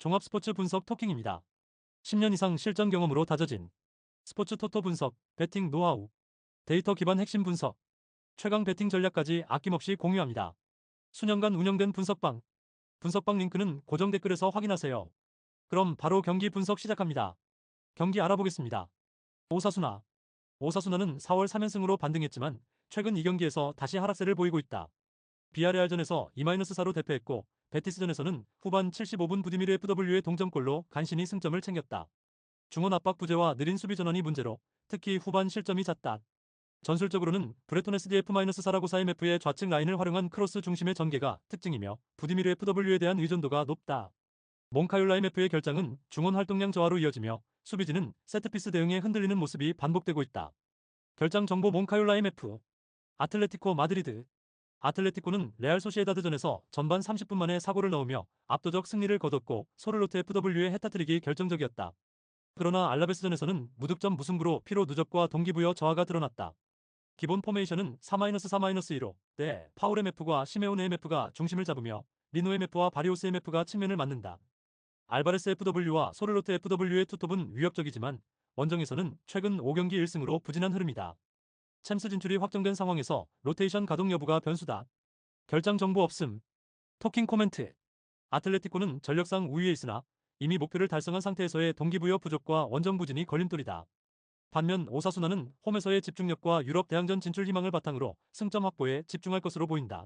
종합 스포츠 분석 토킹입니다. 10년 이상 실전 경험으로 다져진 스포츠 토토 분석, 배팅 노하우, 데이터 기반 핵심 분석, 최강 배팅 전략까지 아낌없이 공유합니다. 수년간 운영된 분석방 링크는 고정 댓글에서 확인하세요. 그럼 바로 경기 분석 시작합니다. 경기 알아보겠습니다. 오사수나. 오사수나는 4월 3연승으로 반등했지만 최근 2경기에서 다시 하락세를 보이고 있다. 비아레알전에서 2-4로 대패했고 베티스전에서는 후반 75분 부디미르 FW의 동점골로 간신히 승점을 챙겼다. 중원 압박 부재와 느린 수비 전환이 문제로 특히 후반 실점이 잦다. 전술적으로는 브레톤 SDF-사라고사 MF의 좌측 라인을 활용한 크로스 중심의 전개가 특징이며 부디미르 FW에 대한 의존도가 높다. 몽카율라 MF의 결장은 중원 활동량 저하로 이어지며 수비진은 세트피스 대응에 흔들리는 모습이 반복되고 있다. 결장 정보 몽카율라 MF 아틀레티코 마드리드. 아틀레티코는 레알 소시에다드전에서 전반 30분 만에 사고를 넣으며 압도적 승리를 거뒀고 소를로트 FW의 해타트릭이 결정적이었다. 그러나 알라베스전에서는 무득점 무승부로 피로 누적과 동기부여 저하가 드러났다. 기본 포메이션은 4-4-2로 파울 MF과 시메오네 MF가 중심을 잡으며 리노 MF와 바리오스 MF가 측면을 맡는다. 알바레스 FW와 소를로트 FW의 투톱은 위협적이지만 원정에서는 최근 5경기 1승으로 부진한 흐름이다. 챔스 진출이 확정된 상황에서 로테이션 가동 여부가 변수다. 결장 정보 없음. 토킹 코멘트. 아틀레티코는 전력상 우위에 있으나 이미 목표를 달성한 상태에서의 동기부여 부족과 원정 부진이 걸림돌이다. 반면 오사수나는 홈에서의 집중력과 유럽 대항전 진출 희망을 바탕으로 승점 확보에 집중할 것으로 보인다.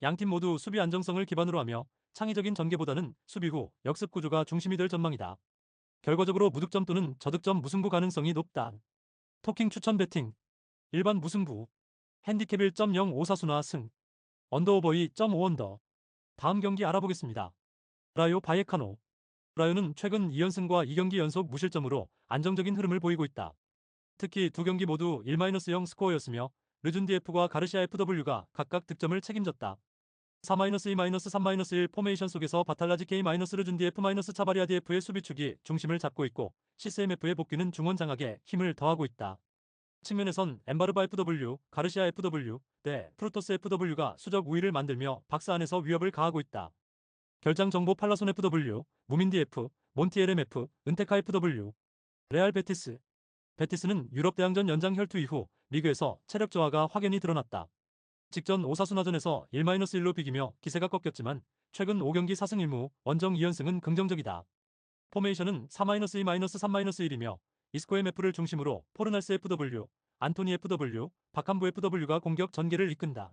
양팀 모두 수비 안정성을 기반으로 하며 창의적인 전개보다는 수비 후 역습 구조가 중심이 될 전망이다. 결과적으로 무득점 또는 저득점 무승부 가능성이 높다. 토킹 추천 배팅. 일반 무승부. 핸디캡 1.0 오사수나 승. 언더오버 2.5언더. 다음 경기 알아보겠습니다. 라요 바예카노. 라요는 최근 2연승과 2경기 연속 무실점으로 안정적인 흐름을 보이고 있다. 특히 두 경기 모두 1-0 스코어였으며 르준디에프와 가르시아 FW가 각각 득점을 책임졌다. 4-2-3-1 포메이션 속에서 바탈라지 K-르준디에프-차바리아디에프의 수비축이 중심을 잡고 있고 CCMF의 복귀는 중원 장악에 힘을 더하고 있다. 측면에선 엠바르바 FW, 가르시아 FW, 프루토스 FW가 수적 우위를 만들며 박스 안에서 위협을 가하고 있다. 결장 정보 팔라손 FW, 무민디 F, 몬티엘 MF, 은테카 FW, 레알 베티스. 베티스는 유럽 대항전 연장 혈투 이후 리그에서 체력 저하가 확연히 드러났다. 직전 오사수나전에서 1-1로 비기며 기세가 꺾였지만 최근 5경기 4승 1무 원정 2연승은 긍정적이다. 포메이션은 4-2-3-1이며 이스코 MF를 중심으로 포르날스 FW, 안토니 FW, 바캄부 FW가 공격 전개를 이끈다.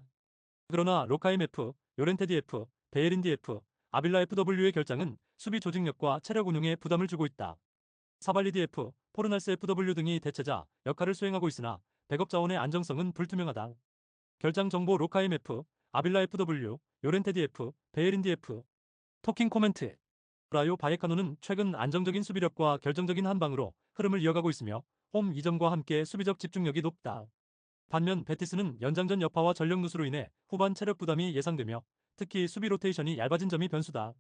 그러나 로카 MF, 요렌테디 F, 베예린디 F, 아빌라 FW의 결장은 수비 조직력과 체력 운용에 부담을 주고 있다. 사발리디 F, 포르날스 FW 등이 대체자 역할을 수행하고 있으나 백업 자원의 안정성은 불투명하다. 결장 정보 로카 MF, 아빌라 FW, 요렌테디 F, 베예린디 F. 토킹 코멘트. 라요 바예카노는 최근 안정적인 수비력과 결정적인 한방으로 흐름을 이어가고 있으며 홈 2점과 함께 수비적 집중력이 높다. 반면 베티스는 연장전 여파와 전력 누수로 인해 후반 체력 부담이 예상되며 특히 수비 로테이션이 얇아진 점이 변수다.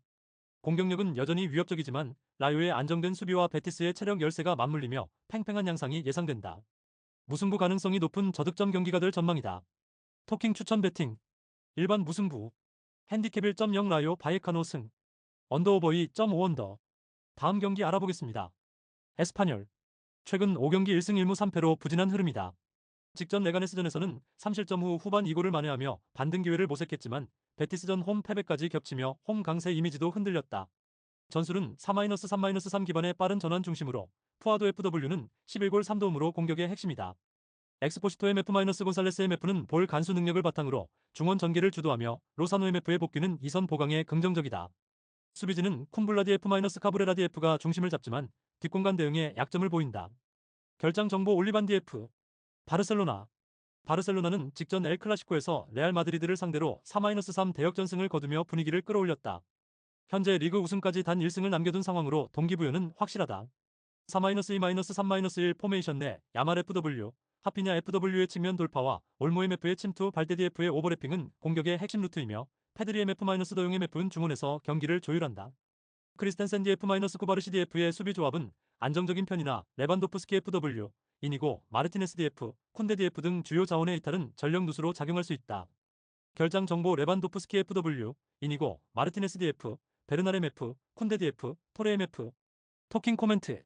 공격력은 여전히 위협적이지만 라요의 안정된 수비와 베티스의 체력 열세가 맞물리며 팽팽한 양상이 예상된다. 무승부 가능성이 높은 저득점 경기가 될 전망이다. 토킹 추천 배팅. 일반 무승부. 핸디캡 1.0 라요 바예카노 승. 언더오버 2.5언더. 다음 경기 알아보겠습니다. 에스파뇰. 최근 5경기 1승 1무 3패로 부진한 흐름이다. 직전 레가네스전에서는 3실점 후 후반 2골을 만회하며 반등 기회를 모색했지만 베티스전 홈 패배까지 겹치며 홈 강세 이미지도 흔들렸다. 전술은 4-3-3 기반의 빠른 전환 중심으로 푸아도 FW는 11골 3도움으로 공격의 핵심이다. 엑스포시토 MF-곤살레스 MF는 볼 간수 능력을 바탕으로 중원 전개를 주도하며 로사노 MF의 복귀는 2선 보강에 긍정적이다. 수비진은 쿰블라디 F-카브레라디 F가 중심을 잡지만 뒷공간 대응에 약점을 보인다. 결장 정보 올리반디 F. 바르셀로나. 바르셀로나는 직전 엘 클라시코에서 레알 마드리드를 상대로 4-3 대역전승을 거두며 분위기를 끌어올렸다. 현재 리그 우승까지 단 1승을 남겨둔 상황으로 동기부여는 확실하다. 4-2-3-1 포메이션 내 야말 FW, 하피냐 FW의 측면 돌파와 올모 MF의 침투 발데디 F의 오버래핑은 공격의 핵심 루트이며 페드리 MF-더용 MF는 중원에서 경기를 조율한다. 크리스텐센 DF-쿠바르시 DF의 수비 조합은 안정적인 편이나 레반도프스키 FW, 이니고 마르티네스 DF, 쿤데 DF 등 주요 자원의 이탈은 전력 누수로 작용할 수 있다. 결장 정보 레반도프스키 FW, 이니고 마르티네스 DF, 베르날 MF, 쿤데 DF, 토레 MF. 토킹 코멘트.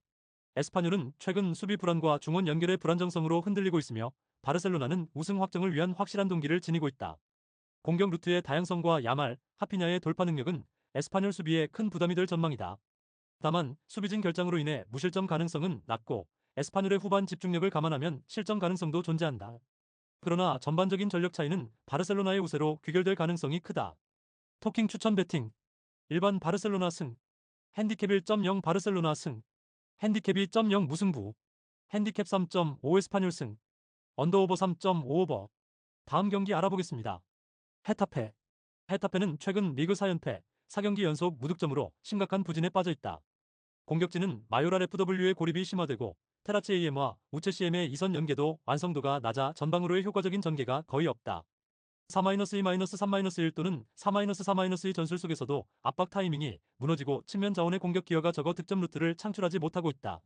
에스파뇰은 최근 수비 불안과 중원 연결의 불안정성으로 흔들리고 있으며 바르셀로나는 우승 확정을 위한 확실한 동기를 지니고 있다. 공격 루트의 다양성과 야말, 하피냐의 돌파 능력은 에스파뇰 수비에 큰 부담이 될 전망이다. 다만 수비진 결장으로 인해 무실점 가능성은 낮고 에스파뇰의 후반 집중력을 감안하면 실점 가능성도 존재한다. 그러나 전반적인 전력 차이는 바르셀로나의 우세로 귀결될 가능성이 크다. 토킹 추천 배팅. 일반 바르셀로나 승. 핸디캡 1.0 바르셀로나 승. 핸디캡 2.0 무승부. 핸디캡 3.5 에스파뇰 승. 언더오버 3.5 오버. 다음 경기 알아보겠습니다. 헤타페. 헤타페는 최근 리그 4연패, 4경기 연속 무득점으로 심각한 부진에 빠져 있다. 공격진은 마요랄 FW의 고립이 심화되고 테라치 AM과 우체 CM의 이선 연계도 완성도가 낮아 전방으로의 효과적인 전개가 거의 없다. 4-2-3-1 또는 4-4-2 전술 속에서도 압박 타이밍이 무너지고 측면 자원의 공격 기여가 적어 득점 루트를 창출하지 못하고 있다.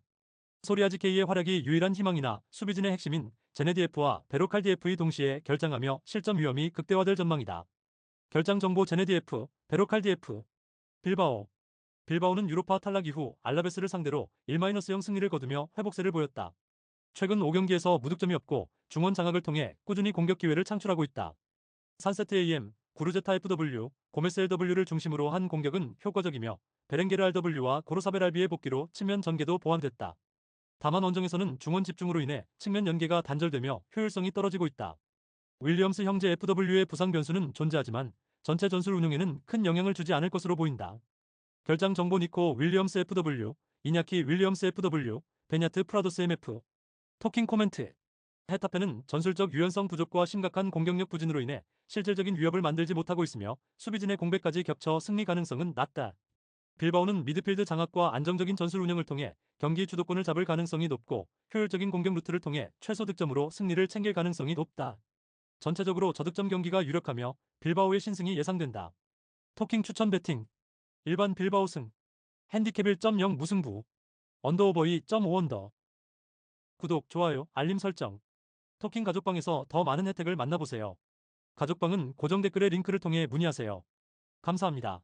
소리아지 K의 활약이 유일한 희망이나 수비진의 핵심인 제네디에프와 베로칼디에프의 동시에 결장하며 실점 위험이 극대화될 전망이다. 결장 정보 제네디에프, 베로칼디에프. 빌바오. 빌바오는 유로파 탈락 이후 알라베스를 상대로 1-0 승리를 거두며 회복세를 보였다. 최근 5경기에서 무득점이 없고 중원 장악을 통해 꾸준히 공격 기회를 창출하고 있다. 산세트 AM, 구르제타 FW, 고메스 LW를 중심으로 한 공격은 효과적이며 베렌게르 RW와 고르사벨 RB의 복귀로 측면 전개도 보완됐다. 다만 원정에서는 중원 집중으로 인해 측면 연계가 단절되며 효율성이 떨어지고 있다. 윌리엄스 형제 FW의 부상 변수는 존재하지만 전체 전술 운영에는 큰 영향을 주지 않을 것으로 보인다. 결장 정보 니코 윌리엄스 FW, 이냐키 윌리엄스 FW, 베냐트 프라도스 MF. 토킹 코멘트. 헤타페는 전술적 유연성 부족과 심각한 공격력 부진으로 인해 실질적인 위협을 만들지 못하고 있으며 수비진의 공백까지 겹쳐 승리 가능성은 낮다. 빌바오는 미드필드 장악과 안정적인 전술 운영을 통해 경기 주도권을 잡을 가능성이 높고 효율적인 공격 루트를 통해 최소 득점으로 승리를 챙길 가능성이 높다. 전체적으로 저득점 경기가 유력하며 빌바오의 신승이 예상된다. 토킹 추천 배팅. 일반 빌바오 승. 핸디캡 1.0 무승부. 언더오버 2.5 언더. 구독, 좋아요, 알림 설정. 토킹 가족방에서 더 많은 혜택을 만나보세요. 가족방은 고정 댓글의 링크를 통해 문의하세요. 감사합니다.